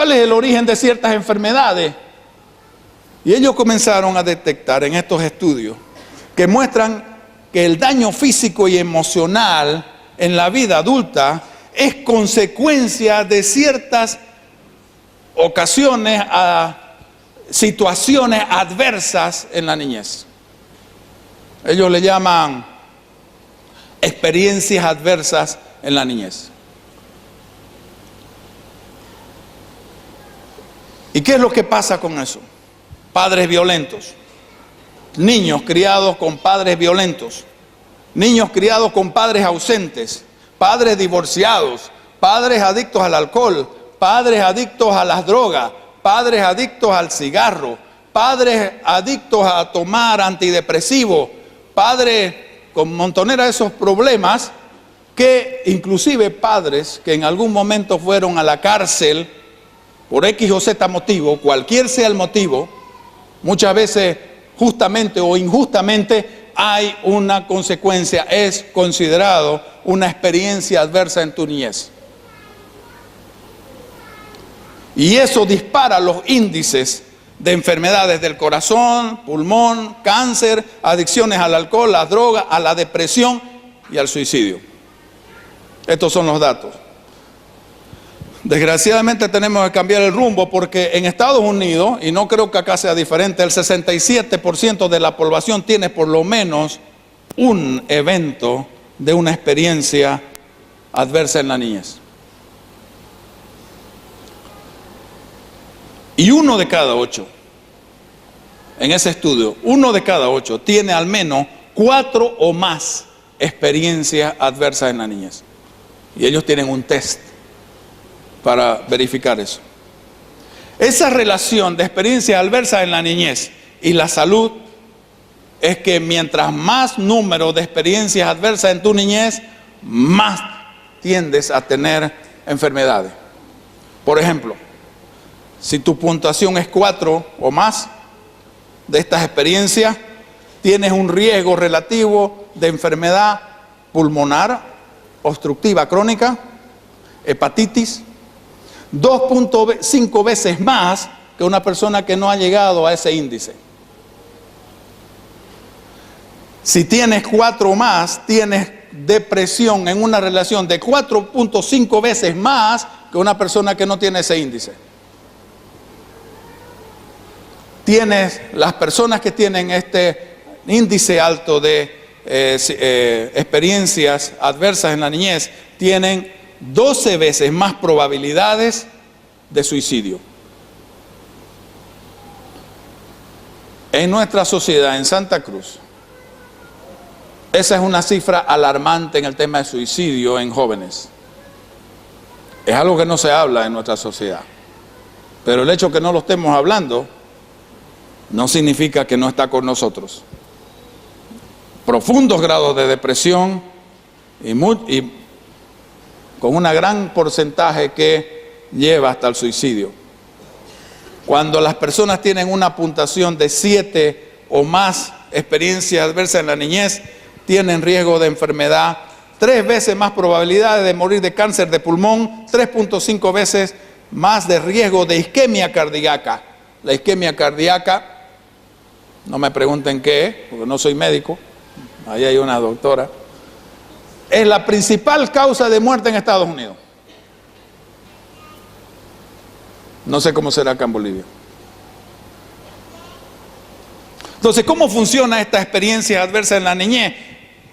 ¿Cuál es el origen de ciertas enfermedades? Y ellos comenzaron a detectar en estos estudios que muestran que el daño físico y emocional en la vida adulta es consecuencia de ciertas ocasiones, situaciones adversas en la niñez. Ellos le llaman experiencias adversas en la niñez. ¿Y qué es lo que pasa con eso? Padres violentos, niños criados con padres violentos, niños criados con padres ausentes, padres divorciados, padres adictos al alcohol, padres adictos a las drogas, padres adictos al cigarro, padres adictos a tomar antidepresivos, padres con montonera de esos problemas, que inclusive padres que en algún momento fueron a la cárcel por X o Z motivo, cualquier sea el motivo, muchas veces justamente o injustamente hay una consecuencia, es considerado una experiencia adversa en tu niñez. Y eso dispara los índices de enfermedades del corazón, pulmón, cáncer, adicciones al alcohol, a la droga, a la depresión y al suicidio. Estos son los datos. Desgraciadamente tenemos que cambiar el rumbo porque en Estados Unidos, y no creo que acá sea diferente, el 67% de la población tiene por lo menos un evento de una experiencia adversa en la niñez. Y 1 de cada 8, en ese estudio, 1 de cada 8 tiene al menos 4 o más experiencias adversas en la niñez. Y ellos tienen un test para verificar eso. Esa relación de experiencias adversas en la niñez y la salud es que mientras más número de experiencias adversas en tu niñez, más tiendes a tener enfermedades. Por ejemplo, si tu puntuación es 4 o más de estas experiencias, tienes un riesgo relativo de enfermedad pulmonar, obstructiva crónica, hepatitis, 2.5 veces más que una persona que no ha llegado a ese índice. Si tienes 4 o más, tienes depresión en una relación de 4.5 veces más que una persona que no tiene ese índice. Tienes las personas que tienen este índice alto de experiencias adversas en la niñez, tienen 12 veces más probabilidades de suicidio. En nuestra sociedad, en Santa Cruz, esa es una cifra alarmante en el tema de suicidio en jóvenes. Es algo que no se habla en nuestra sociedad. Pero el hecho de que no lo estemos hablando no significa que no está con nosotros. Profundos grados de depresión y con un gran porcentaje que lleva hasta el suicidio. Cuando las personas tienen una puntuación de 7 o más experiencias adversas en la niñez, tienen riesgo de enfermedad, 3 veces más probabilidades de morir de cáncer de pulmón, 3.5 veces más de riesgo de isquemia cardíaca. La isquemia cardíaca, no me pregunten qué es, porque no soy médico, ahí hay una doctora, es la principal causa de muerte en Estados Unidos. No sé cómo será acá en Bolivia. Entonces, ¿cómo funciona esta experiencia adversa en la niñez?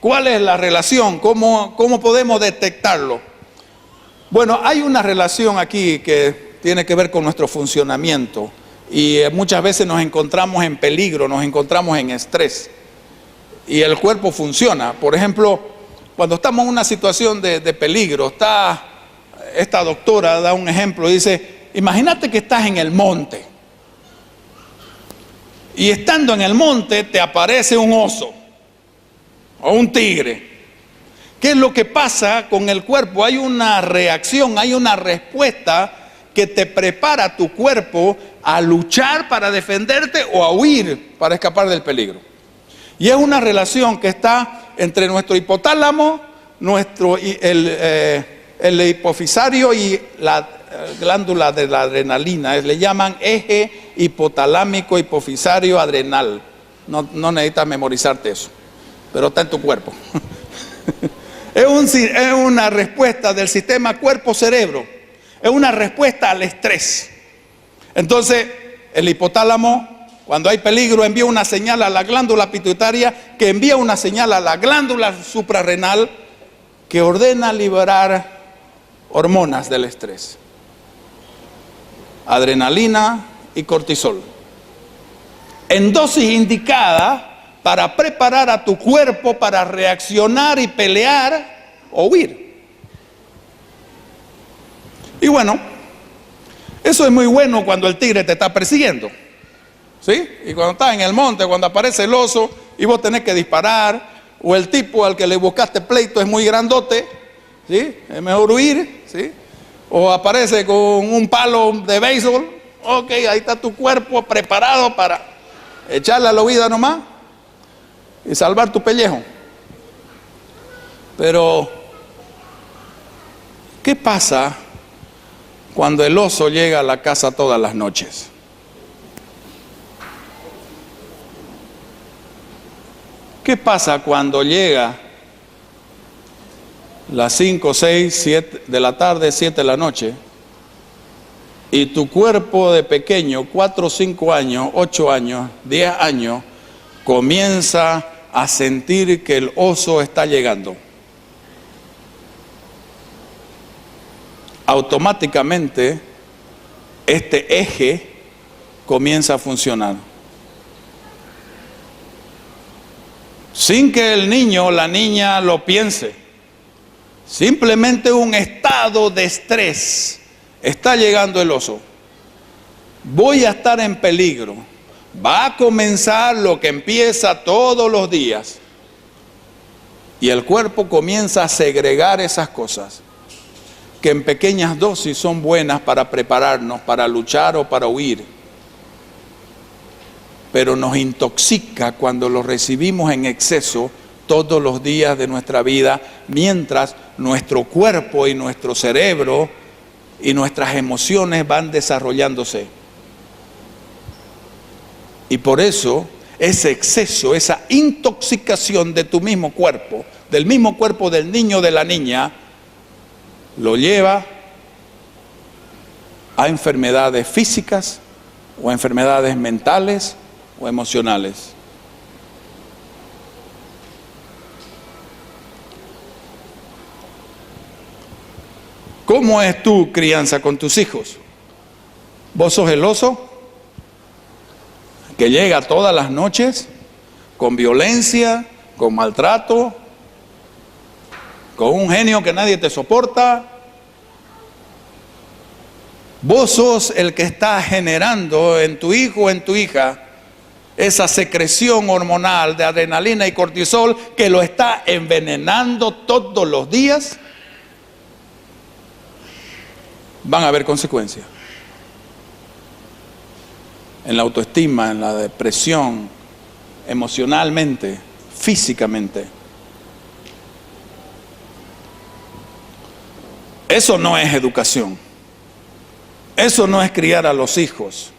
¿Cuál es la relación? ¿Cómo podemos detectarlo? Bueno, hay una relación aquí que tiene que ver con nuestro funcionamiento y muchas veces nos encontramos en peligro, nos encontramos en estrés y el cuerpo funciona. Por ejemplo, cuando estamos en una situación de peligro, esta doctora da un ejemplo, dice, imagínate que estás en el monte y estando en el monte te aparece un oso o un tigre. ¿Qué es lo que pasa con el cuerpo? Hay una reacción, hay una respuesta que te prepara tu cuerpo a luchar para defenderte o a huir para escapar del peligro. Y es una relación que está entre nuestro hipotálamo, el hipofisario y glándula de la adrenalina, le llaman eje hipotalámico hipofisario adrenal. No necesitas memorizarte eso, pero está en tu cuerpo. Es una respuesta del sistema cuerpo-cerebro, es una respuesta al estrés. Entonces, el hipotálamo, cuando hay peligro, envía una señal a la glándula pituitaria, que envía una señal a la glándula suprarrenal, que ordena liberar hormonas del estrés, adrenalina y cortisol, en dosis indicada para preparar a tu cuerpo para reaccionar y pelear o huir. Y bueno, eso es muy bueno cuando el tigre te está persiguiendo, ¿sí? Y cuando estás en el monte, cuando aparece el oso y vos tenés que disparar, o el tipo al que le buscaste pleito es muy grandote, ¿sí? Es mejor huir, ¿sí? O aparece con un palo de béisbol, ok, ahí está tu cuerpo preparado para echarle a la huida nomás y salvar tu pellejo. Pero, ¿qué pasa cuando el oso llega a la casa todas las noches? ¿Qué pasa cuando llega las 5, 6, 7 de la tarde, 7 de la noche, y tu cuerpo de pequeño, 4, 5 años, 8 años, 10 años, comienza a sentir que el oso está llegando? Automáticamente este eje comienza a funcionar. Sin que el niño o la niña lo piense. Simplemente un estado de estrés. Está llegando el oso. Voy a estar en peligro. Va a comenzar lo que empieza todos los días. Y el cuerpo comienza a segregar esas cosas que en pequeñas dosis son buenas para prepararnos, para luchar o para huir. Pero nos intoxica cuando lo recibimos en exceso todos los días de nuestra vida, mientras nuestro cuerpo y nuestro cerebro y nuestras emociones van desarrollándose. Y por eso ese exceso, esa intoxicación de tu mismo cuerpo, del mismo cuerpo del niño o de la niña, lo lleva a enfermedades físicas o enfermedades mentales o emocionales. ¿Cómo es tu crianza con tus hijos? ¿Vos sos el oso que llega todas las noches con violencia, con maltrato, con un genio que nadie te soporta? Vos sos el que está generando en tu hijo o en tu hija esa secreción hormonal de adrenalina y cortisol que lo está envenenando todos los días. Van a haber consecuencias en la autoestima, en la depresión, emocionalmente, físicamente. Eso no es educación. Eso no es criar a los hijos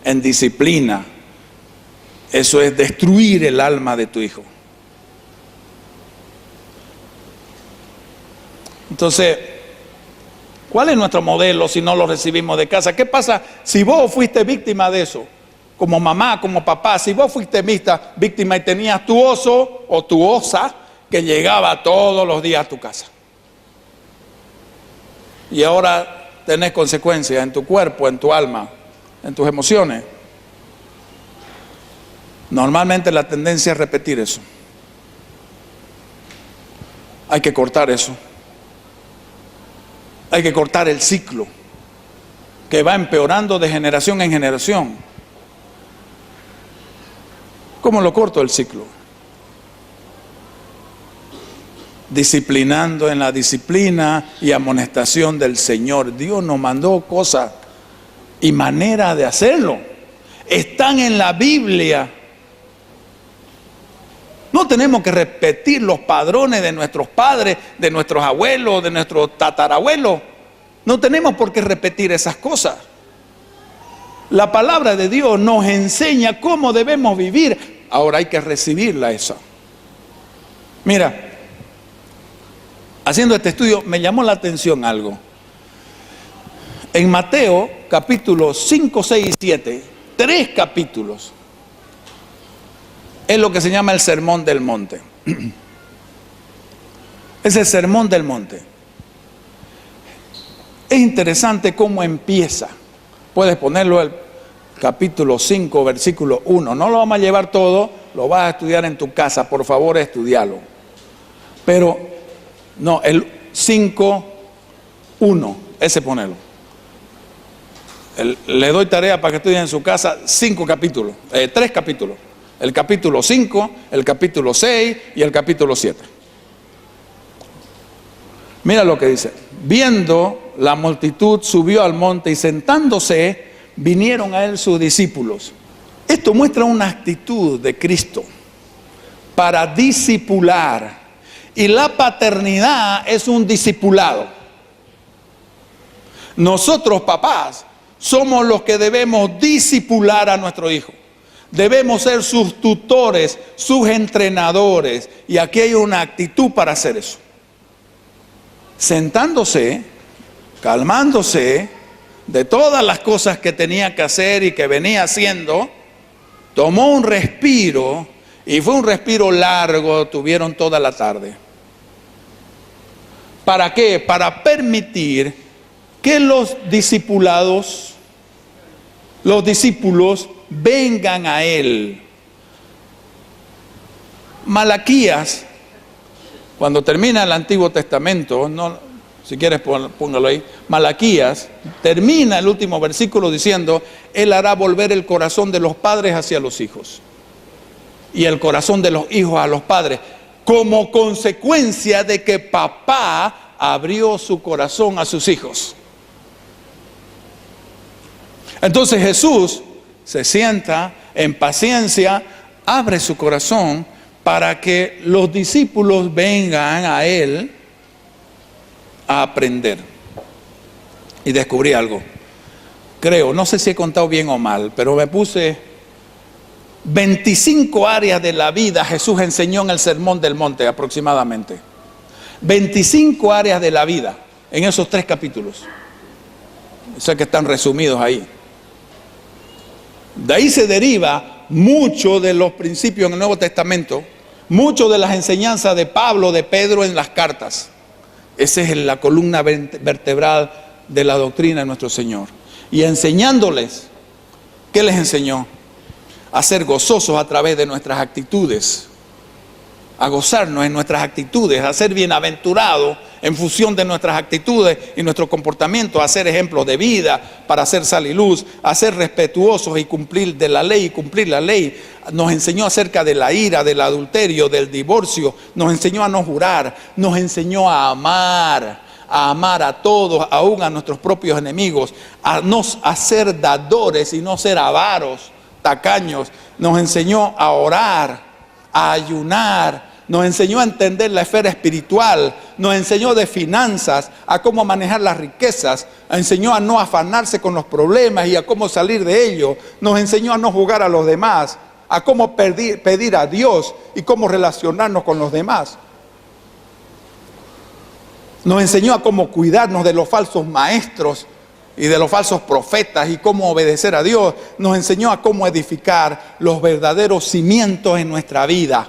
en disciplina. Eso es destruir el alma de tu hijo. Entonces, ¿cuál es nuestro modelo si no lo recibimos de casa? ¿Qué pasa si vos fuiste víctima de eso? Como mamá, como papá, si vos fuiste víctima y tenías tu oso o tu osa que llegaba todos los días a tu casa. Y ahora tenés consecuencias en tu cuerpo, en tu alma, en tus emociones. Normalmente la tendencia es repetir eso. Hay que cortar eso. Hay que cortar el ciclo que va empeorando de generación en generación. ¿Cómo lo corto el ciclo? Disciplinando en la disciplina y amonestación del Señor. Dios nos mandó cosas y manera de hacerlo. Están en la Biblia. No tenemos que repetir los padrones de nuestros padres, de nuestros abuelos, de nuestros tatarabuelos. No tenemos por qué repetir esas cosas. La palabra de Dios nos enseña cómo debemos vivir. Ahora hay que recibirla esa. Mira, haciendo este estudio me llamó la atención algo. En Mateo capítulos 5, 6 y 7, 3 capítulos, es lo que se llama el Sermón del Monte. Es el Sermón del Monte. Es interesante cómo empieza. Puedes ponerlo el capítulo 5, versículo 1. No lo vamos a llevar todo, lo vas a estudiar en tu casa. Por favor, estudialo. Pero, no, el 5, 1, ese ponelo. Le doy tarea para que estudien en su casa 5 capítulos, 3 capítulos. El capítulo 5, el capítulo 6 y el capítulo 7. Mira lo que dice. Viendo la multitud, subió al monte y sentándose, vinieron a él sus discípulos. Esto muestra una actitud de Cristo para discipular. Y la paternidad es un discipulado. Nosotros, papás, somos los que debemos discipular a nuestro hijo. Debemos ser sus tutores, sus entrenadores. Y aquí hay una actitud para hacer eso. Sentándose, calmándose de todas las cosas que tenía que hacer y que venía haciendo, tomó un respiro, y fue un respiro largo, tuvieron toda la tarde. ¿Para qué? Para permitir que los discípulos vengan a él. Malaquías, cuando termina el Antiguo Testamento, no, si quieres póngalo ahí, Malaquías termina el último versículo diciendo: Él hará volver el corazón de los padres hacia los hijos y el corazón de los hijos a los padres, como consecuencia de que papá abrió su corazón a sus hijos. Entonces Jesús se sienta en paciencia, abre su corazón para que los discípulos vengan a él a aprender. Y descubrí algo. Creo, no sé si he contado bien o mal, pero me puse 25 áreas de la vida Jesús enseñó en el Sermón del Monte aproximadamente. 25 áreas de la vida en esos 3 capítulos. Sé que están resumidos ahí. De ahí se deriva mucho de los principios en el Nuevo Testamento, mucho de las enseñanzas de Pablo, de Pedro en las cartas. Esa es la columna vertebral de la doctrina de nuestro Señor. Y enseñándoles, ¿qué les enseñó? A ser gozosos a través de nuestras actitudes, a gozarnos en nuestras actitudes, a ser bienaventurados en función de nuestras actitudes y nuestro comportamiento, a ser ejemplos de vida, para hacer sal y luz, a ser respetuosos y cumplir de la ley y cumplir la ley. Nos enseñó acerca de la ira, del adulterio, del divorcio, nos enseñó a no jurar, nos enseñó a amar a todos, aún a nuestros propios enemigos, a ser dadores y no ser avaros, tacaños. Nos enseñó a orar, a ayunar, nos enseñó a entender la esfera espiritual, nos enseñó de finanzas, a cómo manejar las riquezas, enseñó a no afanarse con los problemas y a cómo salir de ellos, nos enseñó a no jugar a los demás, a cómo pedir a Dios y cómo relacionarnos con los demás. Nos enseñó a cómo cuidarnos de los falsos maestros y de los falsos profetas y cómo obedecer a Dios. Nos enseñó a cómo edificar los verdaderos cimientos en nuestra vida.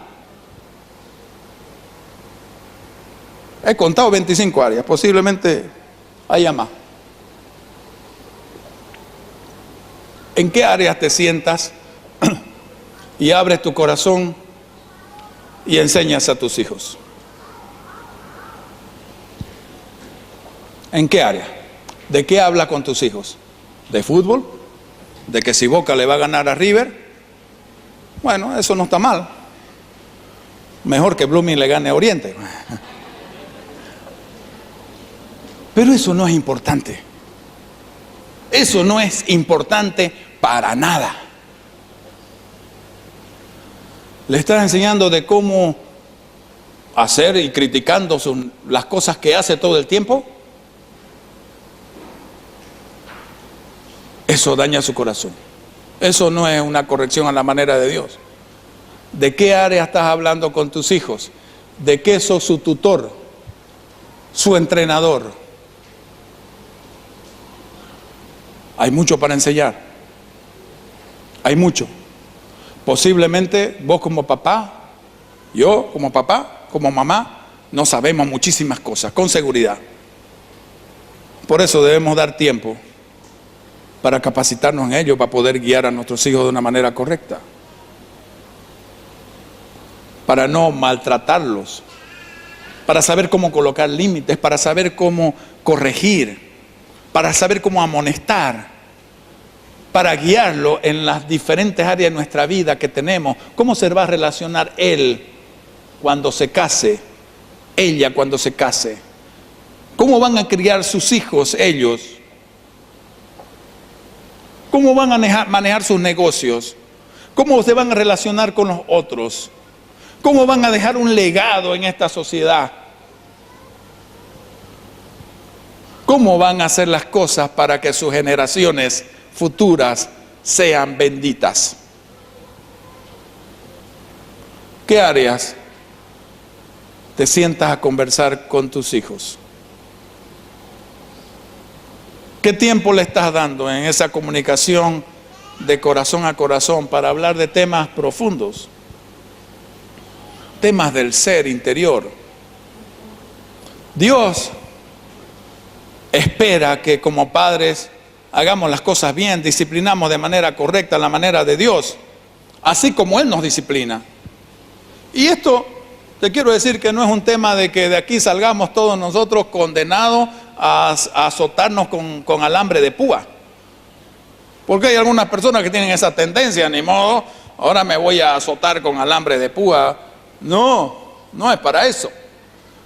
He contado 25 áreas, posiblemente haya más. ¿En qué áreas te sientas y abres tu corazón y enseñas a tus hijos? ¿En qué área? ¿De qué habla con tus hijos? ¿De fútbol? ¿De que si Boca le va a ganar a River? Bueno, eso no está mal. Mejor que Blooming le gane a Oriente. Pero eso no es importante. Eso no es importante para nada. Le estás enseñando de cómo hacer y criticando las cosas que hace todo el tiempo. eso daña su corazón. Eso no es una corrección a la manera de Dios. ¿De qué área estás hablando con tus hijos? ¿De qué sos su tutor, su entrenador? Hay mucho para enseñar. Hay mucho. Posiblemente vos como papá, yo como papá, como mamá, no sabemos muchísimas cosas, con seguridad. Por eso debemos dar tiempo para capacitarnos en ello, para poder guiar a nuestros hijos de una manera correcta. Para no maltratarlos, para saber cómo colocar límites, para saber cómo corregir, para saber cómo amonestar, para guiarlo en las diferentes áreas de nuestra vida que tenemos. ¿Cómo se va a relacionar él cuando se case? Ella cuando se case. ¿Cómo van a criar sus hijos ellos? ¿Cómo van a manejar sus negocios? ¿Cómo se van a relacionar con los otros? ¿Cómo van a dejar un legado en esta sociedad? ¿Cómo van a hacer las cosas para que sus generaciones futuras sean benditas? ¿Qué áreas te sientas a conversar con tus hijos? ¿Qué tiempo le estás dando en esa comunicación de corazón a corazón para hablar de temas profundos? Temas del ser interior. Dios espera que como padres hagamos las cosas bien, disciplinamos de manera correcta, la manera de Dios, así como Él nos disciplina. Y esto, te quiero decir que no es un tema de que de aquí salgamos todos nosotros condenados a azotarnos con alambre de púa. Porque hay algunas personas que tienen esa tendencia, ni modo, ahora me voy a azotar con alambre de púa. No, no es para eso.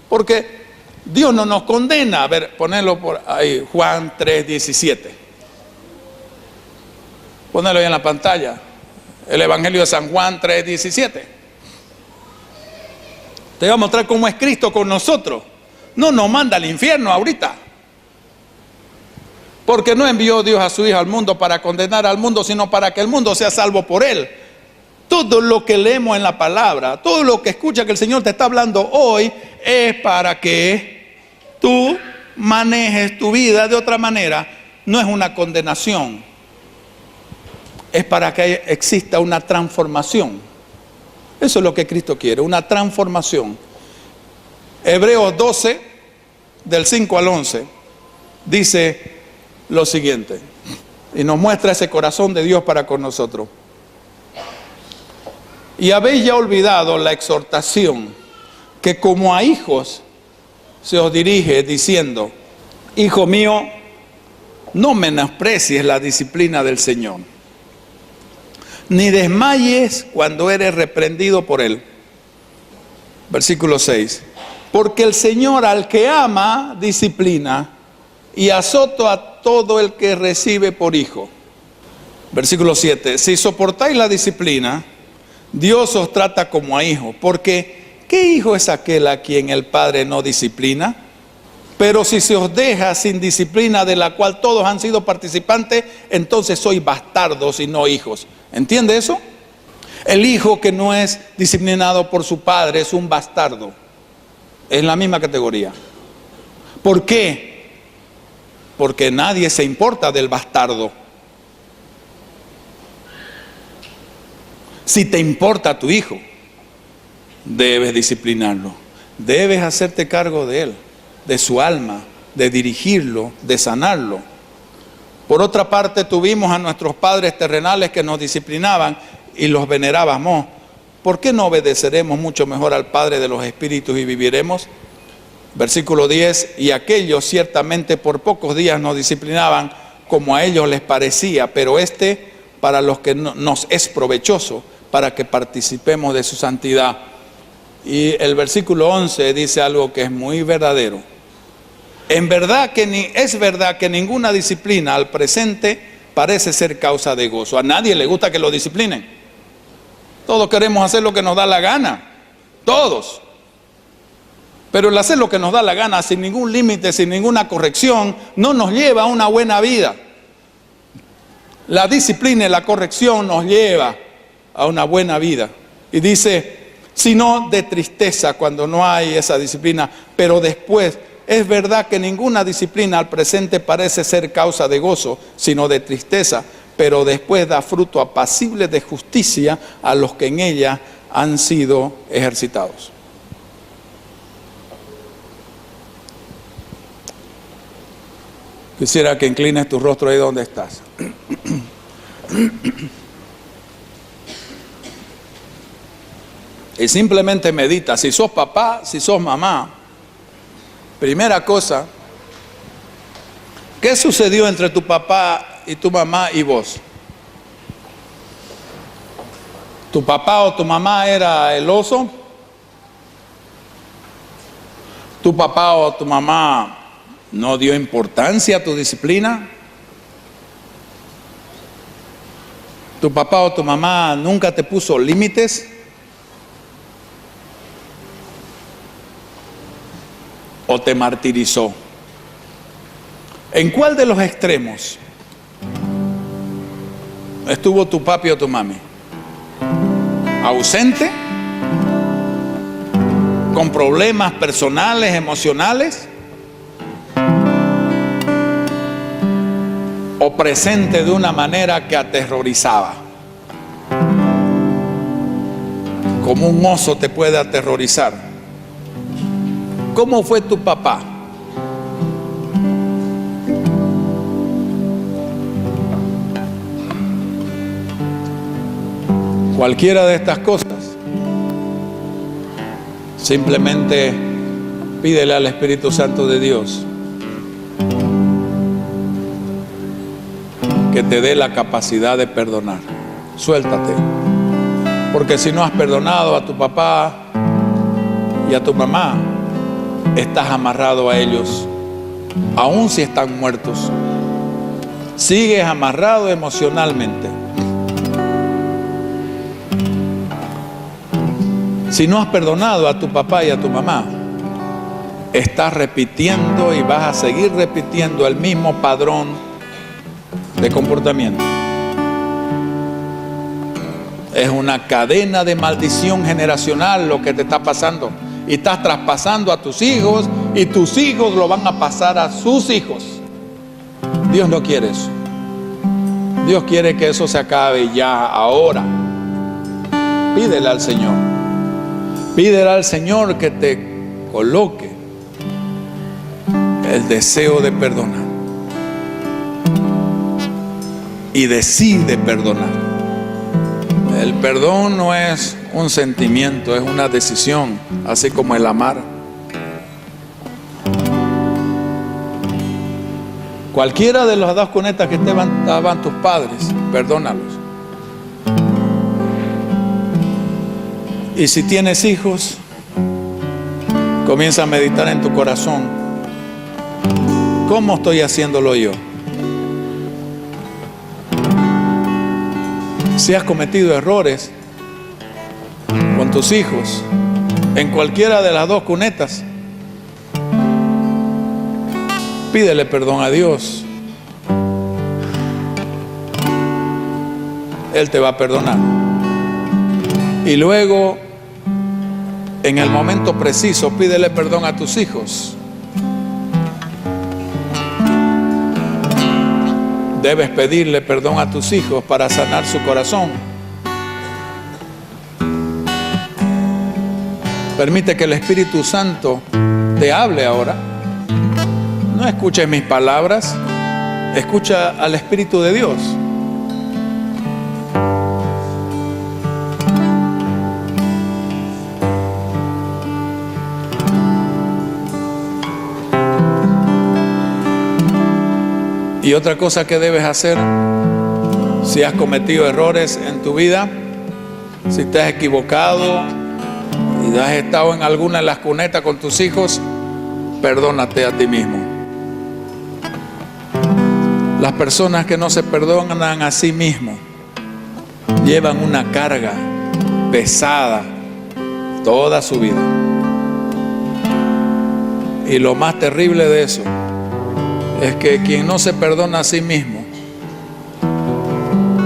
Porque Dios no nos condena. A ver, ponelo por ahí, Juan 3:17. Ponelo ahí en la pantalla. El Evangelio de San Juan 3:17. Te voy a mostrar cómo es Cristo con nosotros. No nos manda al infierno ahorita. Porque no envió Dios a su Hijo al mundo para condenar al mundo, sino para que el mundo sea salvo por Él. Todo lo que leemos en la palabra, todo lo que escucha que el Señor te está hablando hoy, es para que tú manejes tu vida de otra manera. No es una condenación, es para que exista una transformación. Eso es lo que Cristo quiere, una transformación. Hebreos 12, del 5 al 11, dice lo siguiente, y nos muestra ese corazón de Dios para con nosotros. Y habéis ya olvidado la exhortación que como a hijos se os dirige diciendo: Hijo mío, no menosprecies la disciplina del Señor, ni desmayes cuando eres reprendido por Él. Versículo 6. Porque el Señor al que ama disciplina, y azota a todo el que recibe por hijo. Versículo 7. Si soportáis la disciplina, Dios os trata como a hijos, porque ¿qué hijo es aquel a quien el Padre no disciplina? Pero si se os deja sin disciplina, de la cual todos han sido participantes, entonces sois bastardos y no hijos. ¿Entiende eso? El hijo que no es disciplinado por su padre es un bastardo. Es la misma categoría. ¿Por qué? Porque nadie se importa del bastardo. Si te importa tu hijo, debes disciplinarlo, debes hacerte cargo de él, de su alma, de dirigirlo, de sanarlo. Por otra parte, tuvimos a nuestros padres terrenales que nos disciplinaban y los venerábamos. ¿Por qué no obedeceremos mucho mejor al Padre de los Espíritus y viviremos? Versículo 10, y aquellos ciertamente por pocos días nos disciplinaban como a ellos les parecía, pero para los que nos es provechoso, para que participemos de su santidad. Y el versículo 11 dice algo que es muy verdadero. Es verdad que ninguna disciplina al presente parece ser causa de gozo. A nadie le gusta que lo disciplinen. Todos queremos hacer lo que nos da la gana. Todos. Pero el hacer lo que nos da la gana sin ningún límite, sin ninguna corrección, no nos lleva a una buena vida. La disciplina y la corrección nos lleva a una buena vida. Y dice, sino de tristeza cuando no hay esa disciplina, pero después, es verdad que ninguna disciplina al presente parece ser causa de gozo, sino de tristeza, pero después da fruto apacible de justicia a los que en ella han sido ejercitados. Quisiera que inclines tu rostro ahí donde estás. Y simplemente medita, si sos papá, si sos mamá, primera cosa, ¿qué sucedió entre tu papá y tu mamá y vos? ¿Tu papá o tu mamá era el oso? ¿Tu papá o tu mamá no dio importancia a tu disciplina? ¿Tu papá o tu mamá nunca te puso límites? ¿O te martirizó? ¿En cuál de los extremos estuvo tu papi o tu mami? ¿Ausente? ¿Con problemas personales, emocionales? ¿O presente de una manera que aterrorizaba? Como un oso te puede aterrorizar. ¿Cómo fue tu papá? Cualquiera de estas cosas, simplemente pídele al Espíritu Santo de Dios que te dé la capacidad de perdonar. Suéltate, porque si no has perdonado a tu papá y a tu mamá, estás amarrado a ellos, aun si están muertos. Sigues amarrado emocionalmente. Si no has perdonado a tu papá y a tu mamá, estás repitiendo y vas a seguir repitiendo el mismo padrón de comportamiento. Es una cadena de maldición generacional lo que te está pasando. Y estás traspasando a tus hijos, y tus hijos lo van a pasar a sus hijos. Dios no quiere eso. Dios quiere que eso se acabe ya, ahora. Pídele al Señor. Pídele al Señor que te coloque el deseo de perdonar. Y decide perdonar. El perdón no es un sentimiento, es una decisión, así como el amar. Cualquiera de las dos cunetas que te daban tus padres, perdónalos. Y si tienes hijos, comienza a meditar en tu corazón. ¿Cómo estoy haciéndolo yo? Si has cometido errores con tus hijos, en cualquiera de las dos cunetas, pídele perdón a Dios. Él te va a perdonar. Y luego, en el momento preciso, pídele perdón a tus hijos. Debes pedirle perdón a tus hijos para sanar su corazón. Permite que el Espíritu Santo te hable ahora. No escuches mis palabras, escucha al Espíritu de Dios. Y otra cosa que debes hacer, si has cometido errores en tu vida, si te has equivocado y has estado en alguna de las cunetas con tus hijos, perdónate a ti mismo. Las personas que no se perdonan a sí mismos llevan una carga pesada toda su vida. Y lo más terrible de eso es que quien no se perdona a sí mismo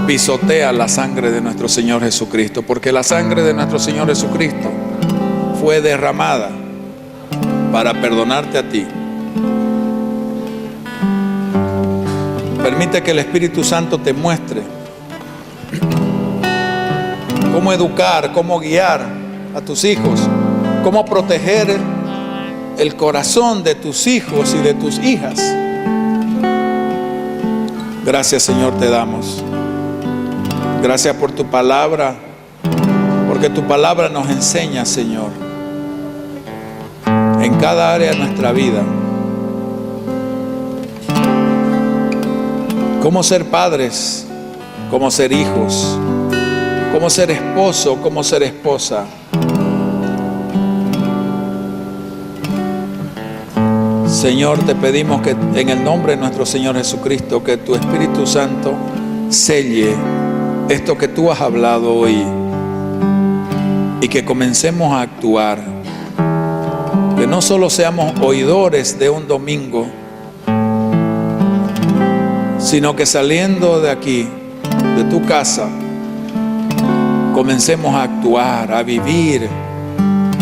pisotea la sangre de nuestro Señor Jesucristo, porque la sangre de nuestro Señor Jesucristo fue derramada para perdonarte a ti. Permite que el Espíritu Santo te muestre cómo educar, cómo guiar a tus hijos, cómo proteger el corazón de tus hijos y de tus hijas. Gracias, Señor, te damos. Gracias por tu palabra, porque tu palabra nos enseña, Señor, en cada área de nuestra vida, cómo ser padres, cómo ser hijos, cómo ser esposo, cómo ser esposa. Señor, te pedimos que en el nombre de nuestro Señor Jesucristo, que tu Espíritu Santo selle esto que tú has hablado hoy y que comencemos a actuar. Que no solo seamos oidores de un domingo, sino que saliendo de aquí, de tu casa, comencemos a actuar, a vivir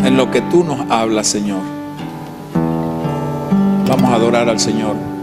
en lo que tú nos hablas, Señor. Vamos a adorar al Señor.